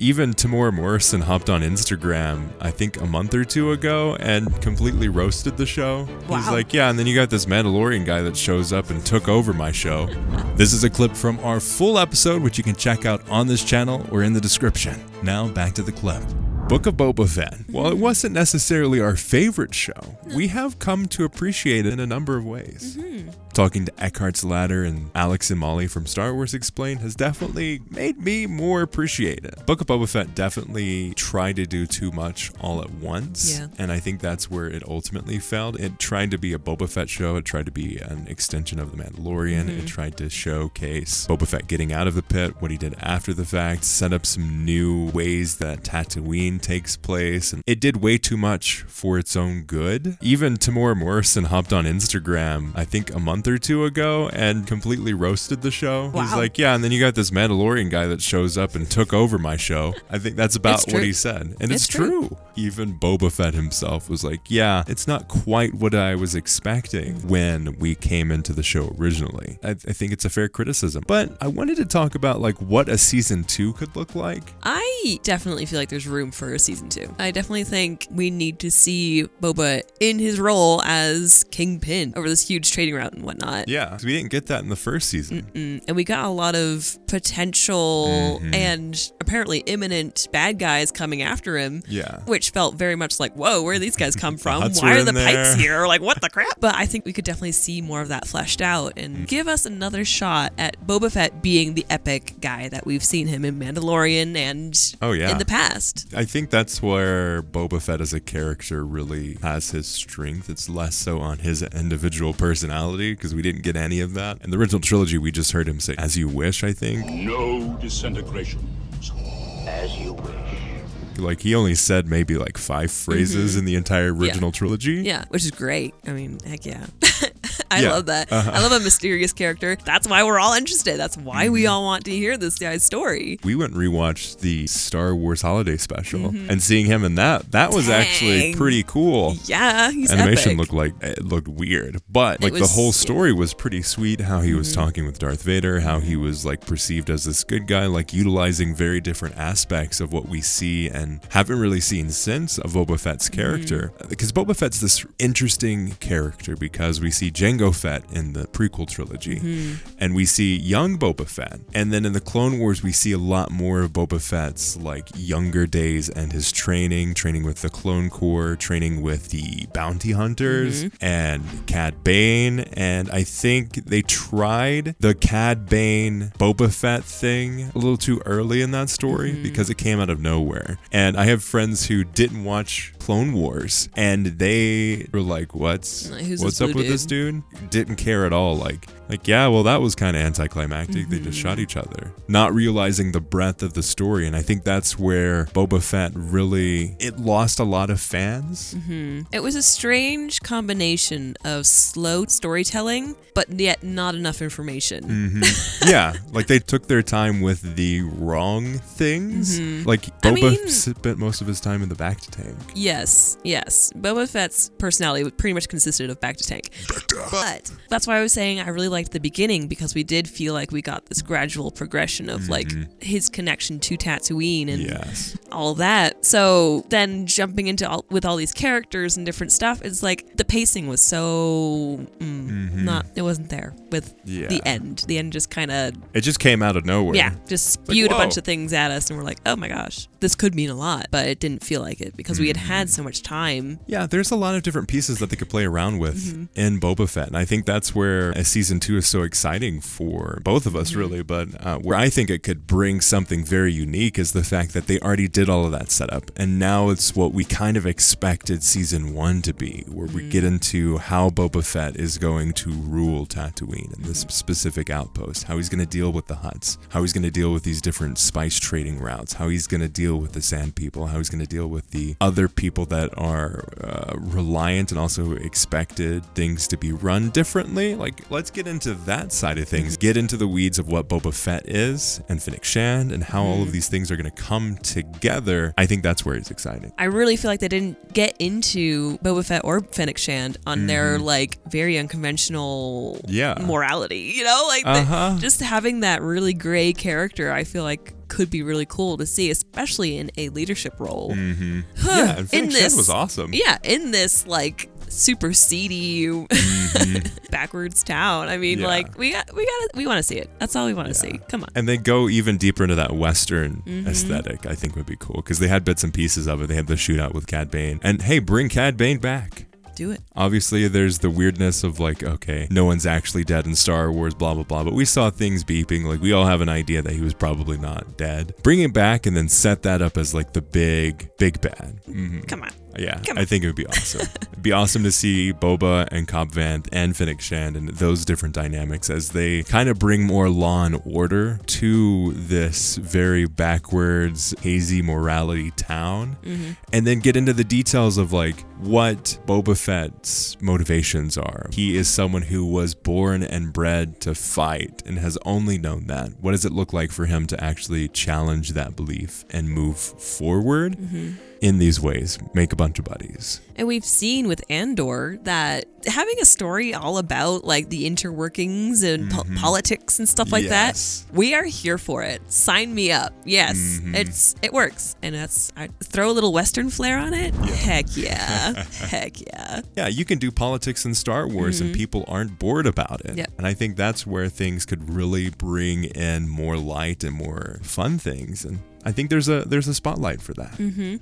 Even Tamora Morrison hopped on Instagram, I think a month or two ago, and completely roasted the show. Wow. He's like, yeah, and then you got this Mandalorian guy that shows up and took over my show. This is a clip from our full episode, which you can check out on this channel or in the description. Now back to the clip. Book of Boba Fett. While it wasn't necessarily our favorite show, we have come to appreciate it in a number of ways. Talking to Eckhart's Ladder and Alex and Molly from Star Wars Explained has definitely made me more appreciate it. Book of Boba Fett definitely tried to do too much all at once, and I think that's where it ultimately failed. It tried to be a Boba Fett show, it tried to be an extension of The Mandalorian, it tried to showcase Boba Fett getting out of the pit, what he did after the fact, set up some new ways that Tatooine takes place, and it did way too much for its own good. Even Tamora Morrison hopped on Instagram, I think a month or two ago, and completely roasted the show. Wow. He's like, yeah, and then you got this Mandalorian guy that shows up and took over my show. I think that's about what he said. And it's true. Even Boba Fett himself was like, yeah, it's not quite what I was expecting when we came into the show originally. I think it's a fair criticism. But I wanted to talk about like what a season 2 could look like. I definitely feel like there's room for a season 2. I definitely think we need to see Boba in his role as Kingpin over this huge trading route and whatnot. Yeah, because we didn't get that in the first season. And we got a lot of potential and apparently imminent bad guys coming after him. Yeah. Which felt very much like, whoa, where do these guys come from? Huts Why were are the in there. pipes here? Like, what the crap? But I think we could definitely see more of that fleshed out and give us another shot at Boba Fett being the epic guy that we've seen him in Mandalorian and in the past. I think that's where Boba Fett as a character really has his strength. It's less so on his individual personality, because we didn't get any of that. In the original trilogy, we just heard him say, "As you wish," I think. No disintegrations. As you wish. Like, he only said maybe like 5 phrases in the entire original trilogy. Yeah, which is great. I mean, heck yeah. I love that. I love a mysterious character. That's why we're all interested. That's why we all want to hear this guy's story. We went and rewatched the Star Wars Holiday Special, and seeing him in that was actually pretty cool. Yeah, he's Animation epic. looked weird, but like the whole story was pretty sweet. How he was talking with Darth Vader, how he was like perceived as this good guy, like utilizing very different aspects of what we see and haven't really seen since of Boba Fett's character. Because Boba Fett's this interesting character because we see Jango Fett in the prequel trilogy, and we see young Boba Fett, and then in the Clone Wars we see a lot more of Boba Fett's like younger days and his training with the Clone Corps, training with the bounty hunters and Cad Bane, and I think they tried the Cad Bane Boba Fett thing a little too early in that story because it came out of nowhere. And I have friends who didn't watch Clone Wars, and they were like, what's up with this dude? Didn't care at all. Like, yeah, well, that was kind of anticlimactic. They just shot each other, not realizing the breadth of the story. And I think that's where Boba Fett it lost a lot of fans. It was a strange combination of slow storytelling, but yet not enough information. Yeah, like they took their time with the wrong things. Like Boba spent most of his time in the bacta tank. Yes. Boba Fett's personality pretty much consisted of bacta tank. But that's why I was saying I really liked the beginning, because we did feel like we got this gradual progression of like his connection to Tatooine and all that. So then jumping into with all these characters and different stuff, it's like the pacing was so it wasn't there with the end. The end just kind of... It just came out of nowhere. Yeah, just spewed a bunch of things at us and we're like, oh my gosh, this could mean a lot, but it didn't feel like it because we had so much time. Yeah, there's a lot of different pieces that they could play around with in Boba Fett, and I think that's where a season 2 is so exciting for both of us, really. But where I think it could bring something very unique is the fact that they already did all of that setup, and now it's what we kind of expected season 1 to be, where we get into how Boba Fett is going to rule Tatooine and this specific outpost, how he's going to deal with the Hutts, how he's going to deal with these different spice trading routes, how he's going to deal with the Sand People, how he's going to deal with the other people that are reliant and also expected things to be run differently. Like, let's get into that side of things, get into the weeds of what Boba Fett is and Fennec Shand and how all of these things are going to come together. I think that's where it's exciting. I really feel like they didn't get into Boba Fett or Fennec Shand on their like very unconventional morality, you know, like just having that really gray character. I feel like could be really cool to see, especially in a leadership role. Yeah, and Fennec Shand was awesome. Yeah, in this like super seedy backwards town. I mean, like we want to see it. That's all we want to see. Come on. And they go even deeper into that Western aesthetic. I think would be cool because they had bits and pieces of it. They had the shootout with Cad Bane, and hey, bring Cad Bane back. Do it. Obviously, there's the weirdness of like, okay, no one's actually dead in Star Wars, blah, blah, blah. But we saw things beeping. Like, we all have an idea that he was probably not dead. Bring him back and then set that up as like the big bad. Come on. Yeah, I think it would be awesome. It'd be awesome to see Boba and Cobb Vanth and Fennec Shand and those different dynamics as they kind of bring more law and order to this very backwards, hazy morality town. And then get into the details of like what Boba Fett's motivations are. He is someone who was born and bred to fight and has only known that. What does it look like for him to actually challenge that belief and move forward? In these ways, make a bunch of buddies. And we've seen with Andor that having a story all about like the interworkings and politics and stuff like that, we are here for it. Sign me up. Yes, it works. And I throw a little Western flair on it. Heck yeah. Heck yeah. Yeah, you can do politics in Star Wars and people aren't bored about it. And I think that's where things could really bring in more light and more fun things. And I think there's a spotlight for that.